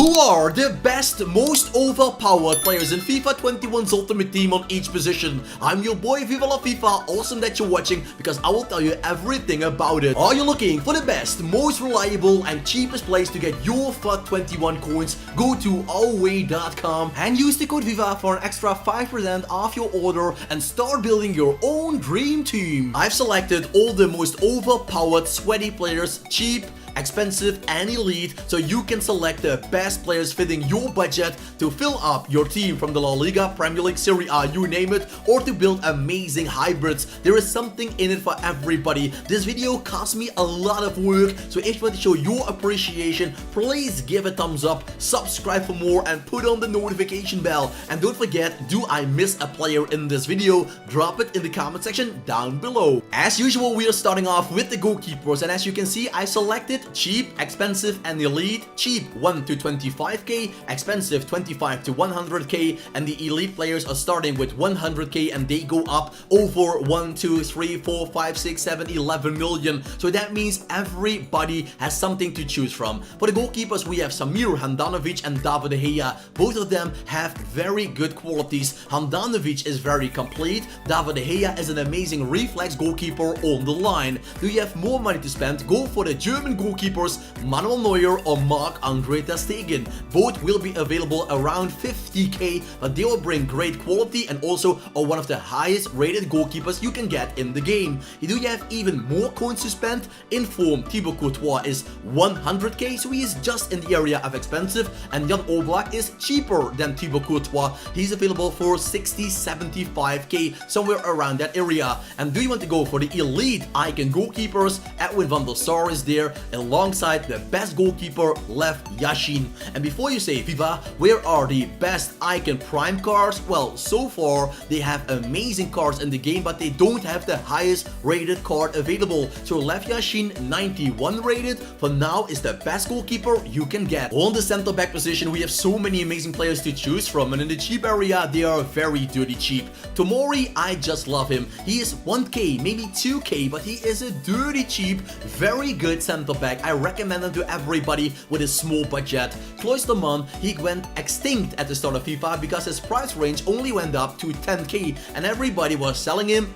Who are the best, most overpowered players in FIFA 21's Ultimate Team on each position? I'm your boy Viva La FIFA, awesome that you're watching because I will tell you everything about it. Are you looking for the best, most reliable and cheapest place to get your FIFA 21 coins? Go to DOWNGRADE.com and use the code VIVA for an extra 5% off your order and start building your own dream team. I've selected all the most overpowered, sweaty players, cheap, expensive and elite, so you can select the best players fitting your budget to fill up your team from the La Liga, Premier League, Serie A, you name it, or to build amazing hybrids. There is something in it for everybody. This video cost me a lot of work, so if you want to show your appreciation, please give a thumbs up, subscribe for more and put on the notification bell. And don't forget, do I miss a player in this video? Drop it in the comment section down below. As usual, we are starting off with the goalkeepers, and as you can see, I selected cheap, expensive and elite. Cheap 1 to 25k, expensive 25 to 100k, and the elite players are starting with 100k and they go up over 1, 2, 3, 4, 5, 6, 7, 11 million. So that means everybody has something to choose from. For the goalkeepers, we have Samir, Handanovic and David De Gea. Both of them have very good qualities. Handanovic is very complete. David De Gea is an amazing reflex goalkeeper on the line. Do you have more money to spend? Go for the German goalkeepers Manuel Neuer or Marc-Andre ter Stegen. Both will be available around 50k, but they will bring great quality and also are one of the highest rated goalkeepers you can get in the game. Do you have even more coins to spend? In form, Thibaut Courtois is 100k, so he is just in the area of expensive, and Jan Oblak is cheaper than Thibaut Courtois. He's available for 60, 75k, somewhere around that area. And do you want to go for the elite icon goalkeepers? Edwin van der Sar is there, alongside the best goalkeeper Lev Yashin. And before you say, Viva, where are the best icon prime cards? Well, so far they have amazing cards in the game, but they don't have the highest rated card available. So Lev Yashin 91 rated for now is the best goalkeeper you can get. On the center back position, we have so many amazing players to choose from, and in the cheap area they are very dirty cheap. Tomori, I just love him. He is 1k, maybe 2k, but he is a dirty cheap, very good center back. I recommend him to everybody with a small budget. Klosterman, he went extinct at the start of FIFA because his price range only went up to 10k, and everybody was selling him,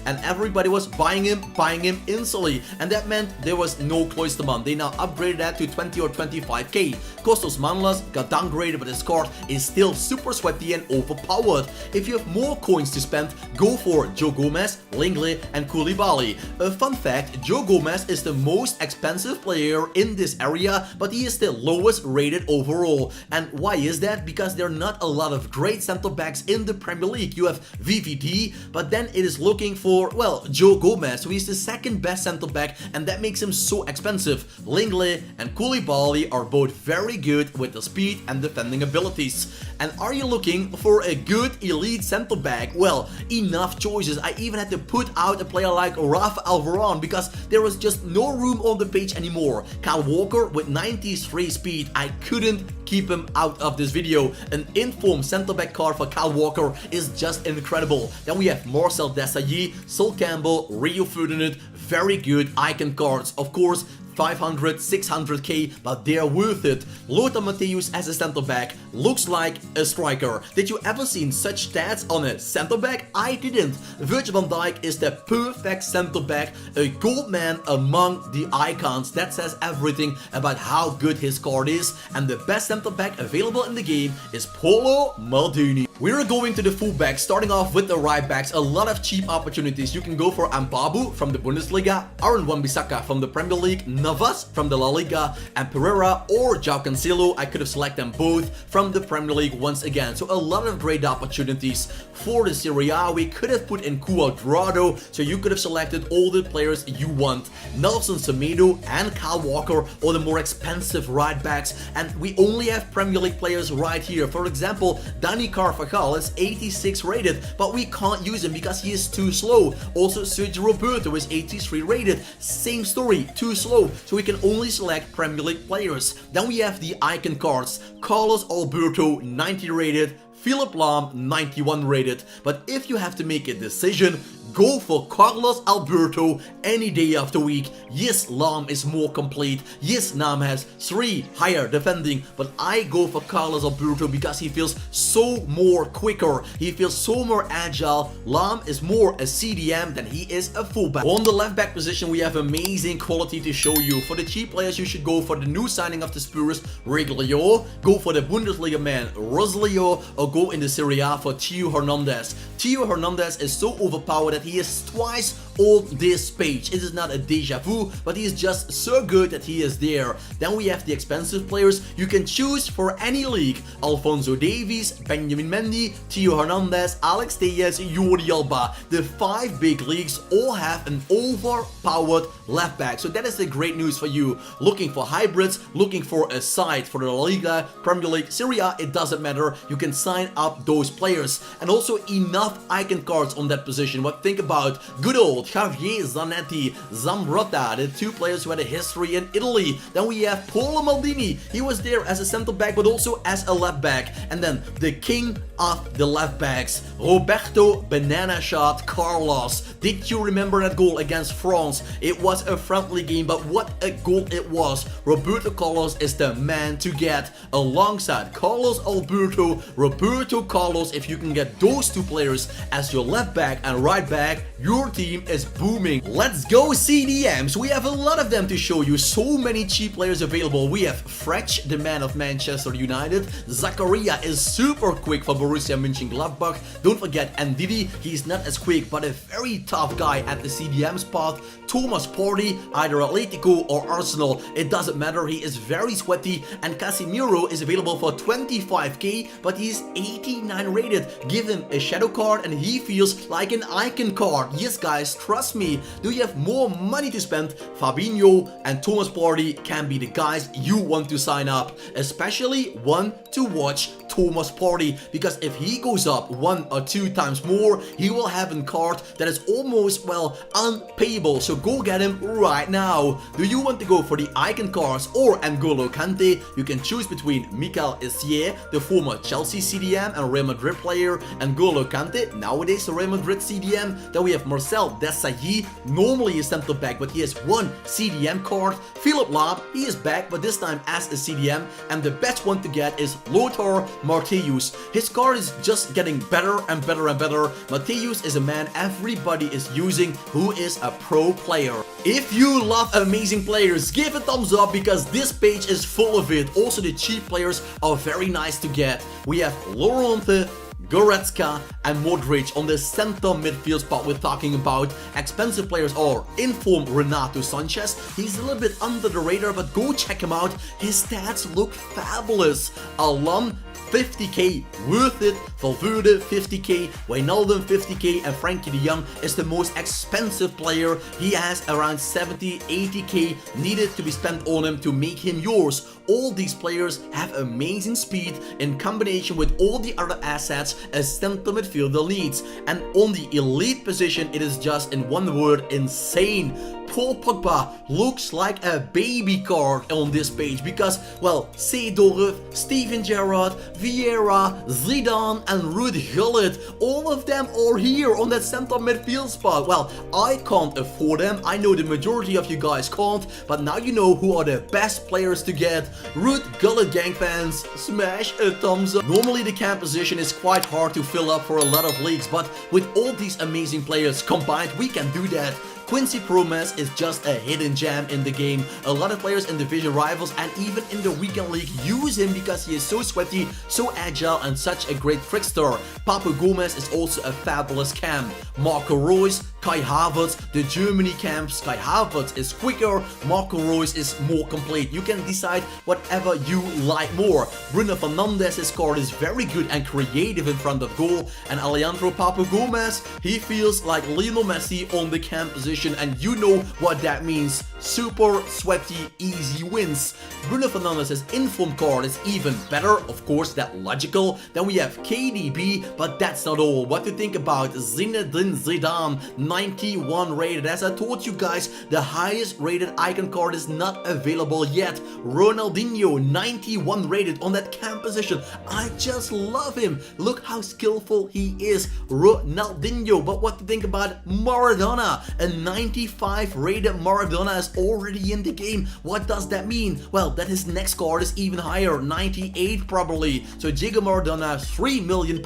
and everybody was buying him instantly, and that meant there was no Klosterman. They now upgraded that to 20 or 25k. Kostas Manlas got downgraded, but his card is still super sweaty and overpowered. If you have more coins to spend, go for Joe Gomez, Lenglet and Koulibaly. A fun fact, Joe Gomez is the most expensive player in this area, but he is the lowest rated overall. And why is that? Because there are not a lot of great center backs in the Premier League. You have VVD, but then it is looking for, well, Joe Gomez, who is the second best center back, and that makes him so expensive. Lenglet and Koulibaly are both very good with the speed and defending abilities. And are you looking for a good elite center back? Well, enough choices. I even had to put out a player like Rafael Varane because there was just no room on the page anymore. Kyle Walker with 93 speed, I couldn't keep him out of this video. An informed center back card for Kyle Walker is just incredible. Then we have Marcel Desailly, Sol Campbell, Rio Ferdinand, very good icon cards. Of course, 500, 600k, but they're worth it. Lothar Matthäus as a center back looks like a striker. Did you ever seen such stats on a center back? I didn't. Virgil van Dijk is the perfect center back, a gold man among the icons. That says everything about how good his card is, and the best center back available in the game is Paulo Maldini. We're going to the fullbacks, starting off with the right backs. A lot of cheap opportunities. You can go for Ampabu from the Bundesliga, Aaron Wan-Bissaka from the Premier League, Navas from the La Liga, and Pereira or João Cancelo. I could have selected them both from the Premier League once again. So a lot of great opportunities. For the Serie A, we could have put in Cuadrado, so you could have selected all the players you want. Nelson Semedo and Kyle Walker are the more expensive right backs, and we only have Premier League players right here. For example, Dani Carvajal is 86 rated, but we can't use him because he is too slow. Also, Sergio Roberto is 83 rated. Same story, too slow. So we can only select Premier League players. Then we have the icon cards. Carlos Alberto, 90 rated. Philip Lahm, 91 rated. But if you have to make a decision, go for Carlos Alberto any day of the week. Yes, Lam is more complete. Yes, Nam has 3 higher defending, but I go for Carlos Alberto because he feels so more quicker. He feels so more agile. Lam is more a CDM than he is a fullback. On the left back position, we have amazing quality to show you. For the cheap players, you should go for the new signing of the Spurs, Reglio. Go for the Bundesliga man, Roslio, or go in the Serie A for Theo Hernandez. Theo Hernandez is so overpowered that he is twice on this page. It is not a deja vu, but he is just so good that he is there. Then we have the expensive players. You can choose for any league. Alphonso Davies, Benjamin Mendy, Theo Hernandez, Alex Telles, Jordi Alba. The 5 big leagues all have an overpowered left back. So that is the great news for you. Looking for hybrids, looking for a side for the La Liga, Premier League, Serie A, it doesn't matter. You can sign up those players. And also enough icon cards on that position. What think about good old Javier Zanetti, Zambrotta, the 2 players who had a history in Italy. Then we have Paolo Maldini. He was there as a center back but also as a left back. And then the king of the left backs, Roberto Banana Shot Carlos. Did you remember that goal against France? It was a friendly game, but what a goal it was. Roberto Carlos is the man to get alongside Carlos Alberto, Roberto Carlos. If you can get those 2 players as your left back and right back, your team is booming. Let's go CDMs. We have a lot of them to show you. So many cheap players available. We have Fretch, the man of Manchester United. Zakaria is super quick for Borussia Mönchengladbach. Don't forget Ndidi. He's not as quick, but a very tough guy at the CDM spot. Thomas Partey, either Atletico or Arsenal. It doesn't matter. He is very sweaty. And Casemiro is available for 25k, but he's 89 rated. Give him a shadow card and he feels like an icon card. Yes, guys, trust me. Do you have more money to spend? Fabinho and Thomas Partey can be the guys you want to sign up. Especially one to watch Thomas Partey, because if he goes up 1 or 2 times more, he will have a card that is almost, well, unpayable. So go get him right now. Do you want to go for the icon cards or N'Golo Kante? You can choose between Mikel Essien, the former Chelsea CDM and Real Madrid player, N'Golo Kante, nowadays the Real Madrid CDM. Then we have Marcel Desailly, normally a center back, but he has 1 CDM card. Philipp Lahm, he is back, but this time as a CDM. And the best one to get is Lothar Matthäus. His card is just getting better and better and better. Matthäus is a man everybody is using who is a pro player. If you love amazing players, give a thumbs up because this page is full of it. Also, the cheap players are very nice to get. We have Llorente, Goretzka and Modric on the center midfield spot we're talking about. Expensive players are in form Renato Sanchez. He's a little bit under the radar, but go check him out. His stats look fabulous. Alum 50k, worth it. Valverde 50k, Wijnaldum 50k, and Frankie de Jong is the most expensive player. He has around 70-80k needed to be spent on him to make him yours. All these players have amazing speed in combination with all the other assets a center midfielder needs. And on the elite position, it is just in one word, insane. Paul Pogba looks like a baby card on this page because, well, Seedorf, Steven Gerrard, Vieira, Zidane and Ruud Gullit, all of them are here on that center midfield spot. Well, I can't afford them. I know the majority of you guys can't, but now you know who are the best players to get. Ruud Gullit gang fans, smash a thumbs up. Normally the camp position is quite hard to fill up for a lot of leagues, but with all these amazing players combined, we can do that. Quincy Promes is just a hidden gem in the game. A lot of players in division rivals and even in the weekend league use him because he is so sweaty, so agile and such a great trickster. Papu Gomez is also a fabulous camp. Marco Reus, Kai Havertz, the Germany camps. Kai Havertz is quicker, Marco Reus is more complete. You can decide whatever you like more. Bruno Fernandes's card is very good and creative in front of goal. And Alejandro Papu Gomez, he feels like Lionel Messi on the camp position. And you know what that means. Super sweaty, easy wins. Bruno Fernandes's inform card is even better. Of course, that's logical. Then we have KDB, but that's not all. What to think about Zinedine Zidane, 91 rated. As I told you guys, the highest rated icon card is not available yet. Ronaldinho, 91 rated on that cam position. I just love him. Look how skillful he is. Ronaldinho. But what to think about Maradona? A 95 rated Maradona is already in the game. What does that mean? Well, that his next card is even higher, 98 probably. So Diego Maradona, £3 million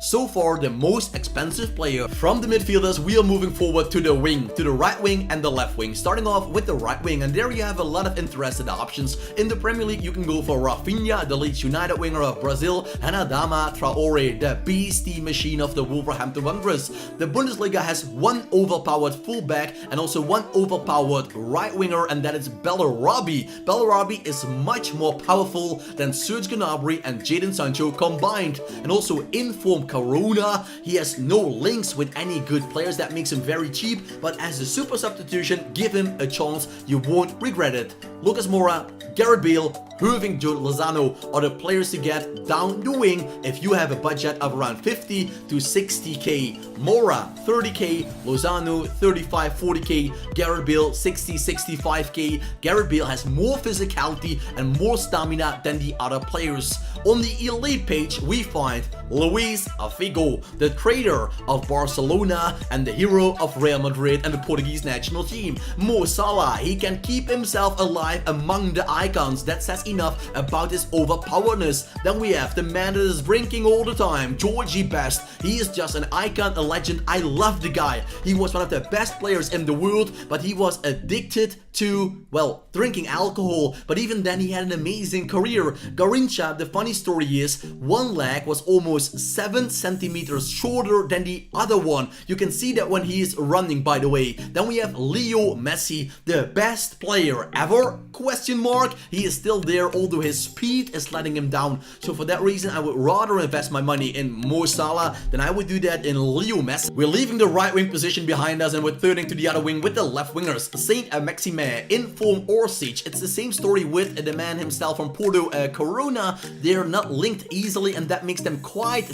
so far, the most expensive player. From the midfielders, we are moving forward to the wing, to the right wing and the left wing. Starting off with the right wing, and there you have a lot of interested options. In the Premier League, you can go for Rafinha, the Leeds United winger of Brazil, and Adama Traore, the beastie machine of the Wolverhampton Wanderers. The Bundesliga has one overpowered fullback and also one overpowered right winger, and that is Bellarabi. Bellarabi is much more powerful than Serge Gnabry and Jadon Sancho combined. And also in form Corona, he has no links with any good players. That makes him very cheap, but as a super substitution, give him a chance, you won't regret it. Lucas Moura, Gareth Bale, Irving Lozano are the players to get down the wing if you have a budget of around 50 to 60k. Moura 30k, Lozano 35-40k, Gareth Bale 60-65k. Gareth Bale has more physicality and more stamina than the other players. On the elite page, we find Luis Figo, the traitor of Barcelona and the hero of Real Madrid and the Portuguese national team. Mo Salah, he can keep himself alive among the icons. That says enough about his overpoweredness. Then we have the man that is drinking all the time, Georgie Best. He is just an icon, a legend. I love the guy. He was one of the best players in the world, but he was addicted to, well, drinking alcohol. But even then, he had an amazing career. Garrincha, the funny story is, one leg was almost 7 centimeters shorter than the other one. You can see that when he is running, by the way. Then we have Leo Messi, the best player ever? Question mark. He is still there, although his speed is letting him down. So for that reason, I would rather invest my money in Mo Salah than I would do that in Leo Messi. We're leaving the right wing position behind us and we're turning to the other wing with the left wingers. Saint-Maximin, in form or siege. It's the same story with the man himself from Porto, Corona. They're not linked easily, and that makes them quite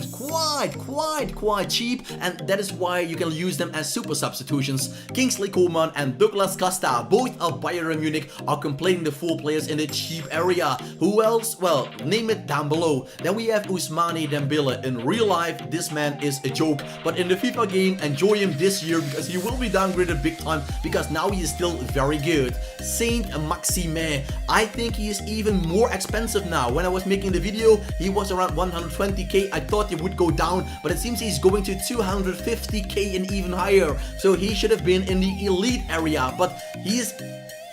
cheap, and that is why you can use them as super substitutions. Kingsley Coman and Douglas Costa, both of Bayern Munich, are completing the 4 players in the cheap area. Who else? Well, name it down below. Then we have Ousmane Dembele. In real life, this man is a joke, but in the FIFA game, enjoy him this year because he will be downgraded big time, because now he is still very good. Saint-Maximin, I think he is even more expensive now. When I was making the video, he was around 120k. I thought it would go down, but it seems he's going to 250k and even higher. So he should have been in the elite area, but he is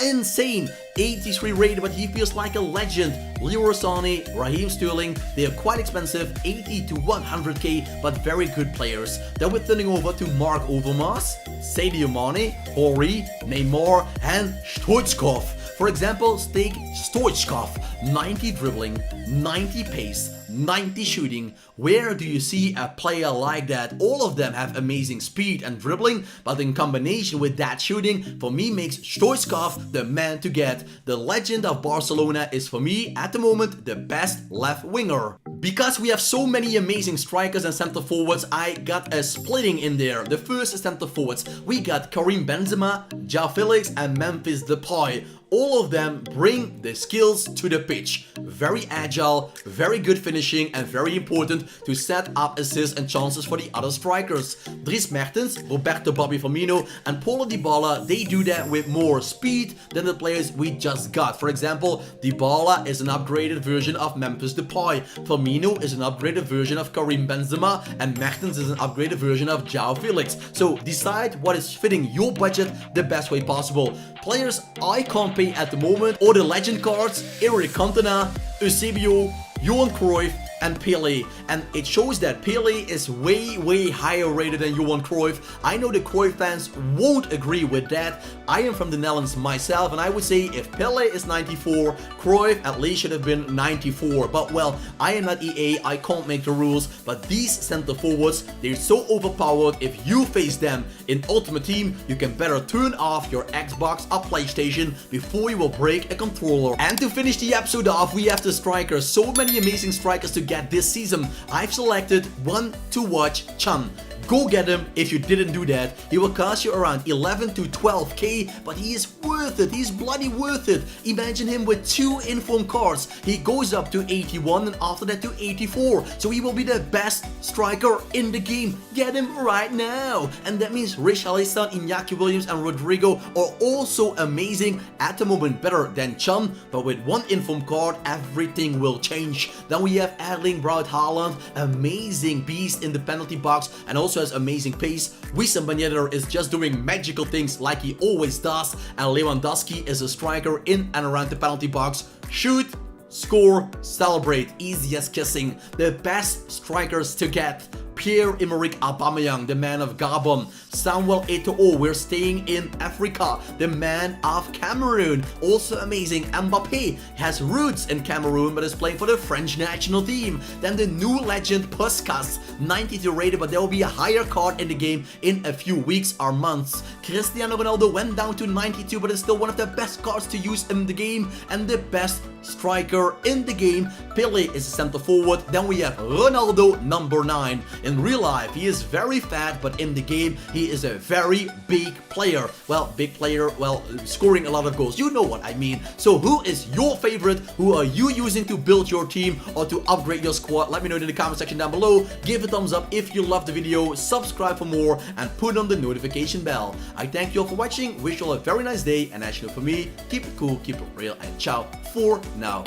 insane. 83 rated, but he feels like a legend. Leroy Sané, Raheem Sterling, they are quite expensive, 80 to 100k, but very good players. Then we're turning over to Mark Overmars, Sadio Mane, Horry, Neymar, and Stoichkov. For example, take Stoichkov, 90 dribbling, 90 pace, 90 shooting. Where do you see a player like that? All of them have amazing speed and dribbling, but in combination with that shooting, for me makes Stoichkov the man to get. The legend of Barcelona is for me at the moment the best left winger. Because we have so many amazing strikers and center forwards, I got a splitting in there. The first center forwards, we got Karim Benzema, João Felix, and Memphis Depay. All of them bring the skills to the pitch. Very agile, very good finishing, and very important to set up assists and chances for the other strikers. Dries Mertens, Roberto Bobby Firmino, and Paulo Dybala, they do that with more speed than the players we just got. For example, Dybala is an upgraded version of Memphis Depay, Firmino is an upgraded version of Karim Benzema, and Mertens is an upgraded version of João Felix. So decide what is fitting your budget the best way possible. Players I can't pay at the moment, or the legend cards, Eric Cantona, Eusebio, Johan Cruyff, and Pele, and it shows that Pele is way higher rated than Johan Cruyff. I know the Cruyff fans won't agree with that. I am from the Netherlands myself, and I would say if Pele is 94, Cruyff at least should have been 94. But well, I am not EA, I can't make the rules, but these center forwards, they're so overpowered. If you face them in Ultimate Team, you can better turn off your Xbox or PlayStation before you will break a controller. And to finish the episode off, we have the strikers. So many amazing strikers to get this season. I've selected one to watch, Chan. Go get him. If you didn't do that, he will cost you around 11 to 12k, but he is worth it. He's bloody worth it. Imagine him with 2 inform cards. He goes up to 81 and after that to 84. So he will be the best striker in the game. Get him right now. And that means Richarlison, Iñaki Williams and Rodrigo are also amazing at the moment, better than Chun, but with 1 inform card everything will change. Then we have Erling Braut Haaland, amazing beast in the penalty box and also has amazing pace. Wissam Ben Yedder is just doing magical things like he always does, and Lewandowski is a striker in and around the penalty box. Shoot, score, celebrate, easy as kissing. The best strikers to get: Pierre-Emerick Aubameyang, the man of Gabon; Samuel Eto'o, we're staying in Africa, the man of Cameroon, also amazing. Mbappé has roots in Cameroon but is playing for the French national team. Then the new legend Puskas, 92 rated, but there will be a higher card in the game in a few weeks or months. Cristiano Ronaldo went down to 92 but is still one of the best cards to use in the game and the best striker in the game. Pele is a center forward. Then we have Ronaldo, number 9. In real life, he is very fat, but in the game, he is a very big player. Well, big player, well, scoring a lot of goals. You know what I mean. So who is your favorite? Who are you using to build your team or to upgrade your squad? Let me know in the comment section down below. Give a thumbs up if you loved the video, subscribe for more, and put on the notification bell. I thank you all for watching, wish you all a very nice day, and as you know for me, keep it cool, keep it real, and ciao for now.